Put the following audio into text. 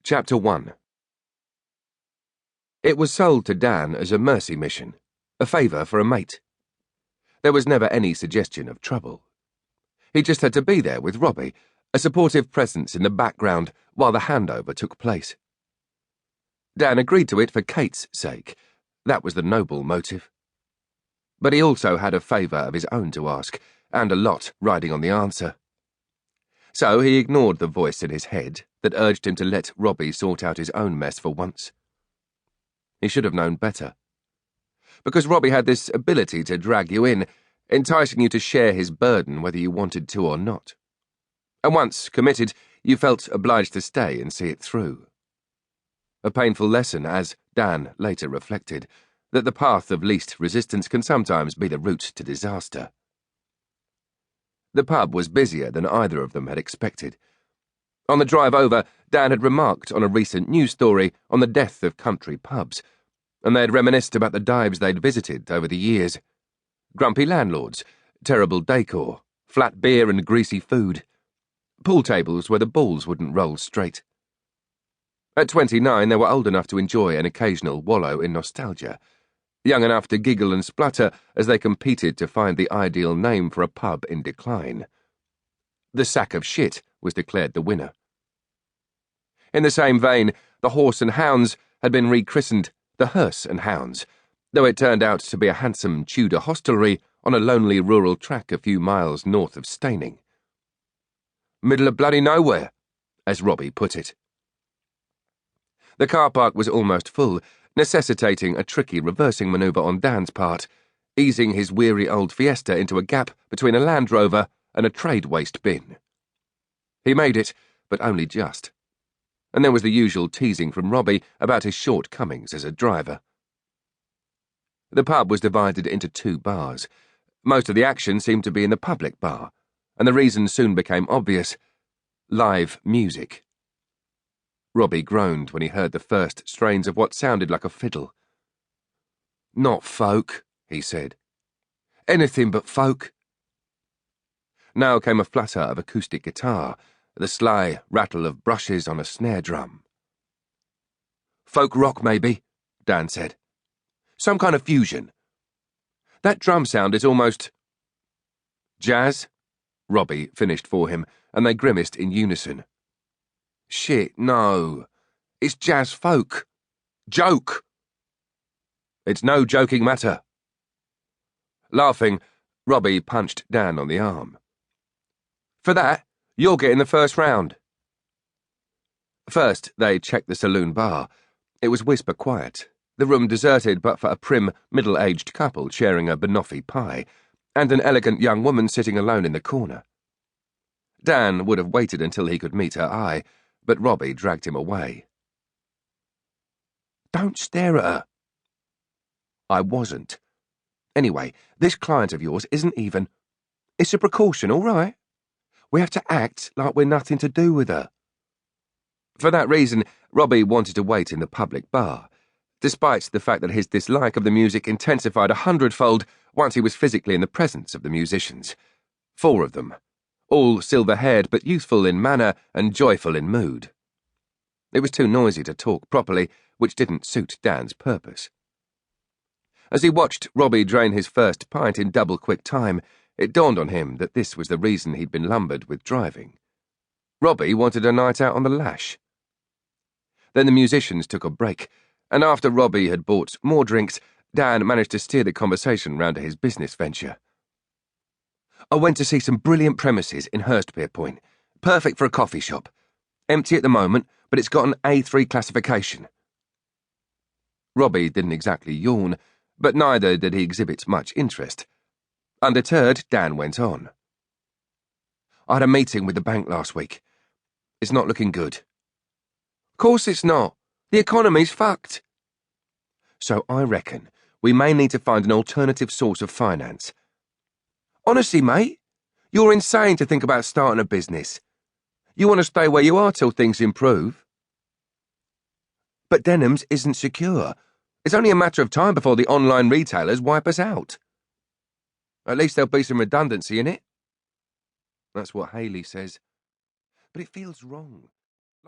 Chapter 1. It was sold to Dan as a mercy mission, a favour for a mate. There was never any suggestion of trouble. He just had to be there with Robbie, a supportive presence in the background while the handover took place. Dan agreed to it for Cate's sake. That was the noble motive. But he also had a favour of his own to ask, and a lot riding on the answer. So he ignored the voice in his head that urged him to let Robbie sort out his own mess for once. He should have known better. Because Robbie had this ability to drag you in, enticing you to share his burden whether you wanted to or not. And once committed, you felt obliged to stay and see it through. A painful lesson, as Dan later reflected, that the path of least resistance can sometimes be the route to disaster. The pub was busier than either of them had expected. On the drive over, Dan had remarked on a recent news story on the death of country pubs, and they had reminisced about the dives they'd visited over the years. Grumpy landlords, terrible decor, flat beer and greasy food. Pool tables where the balls wouldn't roll straight. At 29, they were old enough to enjoy an occasional wallow in nostalgia, young enough to giggle and splutter as they competed to find the ideal name for a pub in decline. The Sack of Shit was declared the winner. In the same vein, the Horse and Hounds had been rechristened the Hearse and Hounds, though it turned out to be a handsome Tudor hostelry on a lonely rural track a few miles north of Staining. Middle of bloody nowhere, as Robbie put it. The car park was almost full, necessitating a tricky reversing manoeuvre on Dan's part, easing his weary old Fiesta into a gap between a Land Rover and a trade waste bin. He made it, but only just. And there was the usual teasing from Robbie about his shortcomings as a driver. The pub was divided into two bars. Most of the action seemed to be in the public bar, and the reason soon became obvious: live music. Robbie groaned when he heard the first strains of what sounded like a fiddle. "Not folk," he said. "Anything but folk." Now came a flutter of acoustic guitar, the sly rattle of brushes on a snare drum. "Folk rock, maybe," Dan said. "Some kind of fusion. That drum sound is almost—" "Jazz?" Robbie finished for him, and they grimaced in unison. "Shit, no. It's jazz folk. Joke!" "It's no joking matter." Laughing, Robbie punched Dan on the arm. "For that, you're getting the first round." First, they checked the saloon bar. It was whisper quiet, the room deserted but for a prim, middle-aged couple sharing a banoffee pie, and an elegant young woman sitting alone in the corner. Dan would have waited until he could meet her eye, but Robbie dragged him away. "Don't stare at her." "I wasn't. Anyway, this client of yours isn't even— It's a precaution, all right? We have to act like we're nothing to do with her." For that reason, Robbie wanted to wait in the public bar, despite the fact that his dislike of the music intensified 100-fold once he was physically in the presence of the musicians. 4 of them, all silver-haired but youthful in manner and joyful in mood. It was too noisy to talk properly, which didn't suit Dan's purpose. As he watched Robbie drain his first pint in double-quick time, it dawned on him that this was the reason he'd been lumbered with driving. Robbie wanted a night out on the lash. Then the musicians took a break, and after Robbie had bought more drinks, Dan managed to steer the conversation round to his business venture. "I went to see some brilliant premises in Hurstpierpoint. Perfect for a coffee shop. Empty at the moment, but it's got an A3 classification." Robbie didn't exactly yawn, but neither did he exhibit much interest. Undeterred, Dan went on. "I had a meeting with the bank last week. It's not looking good." "Course it's not. The economy's fucked." "So I reckon we may need to find an alternative source of finance." "Honestly, mate, you're insane to think about starting a business. You want to stay where you are till things improve." "But Denham's isn't secure. It's only a matter of time before the online retailers wipe us out." "At least there'll be some redundancy in it." "That's what Haley says. But it feels wrong.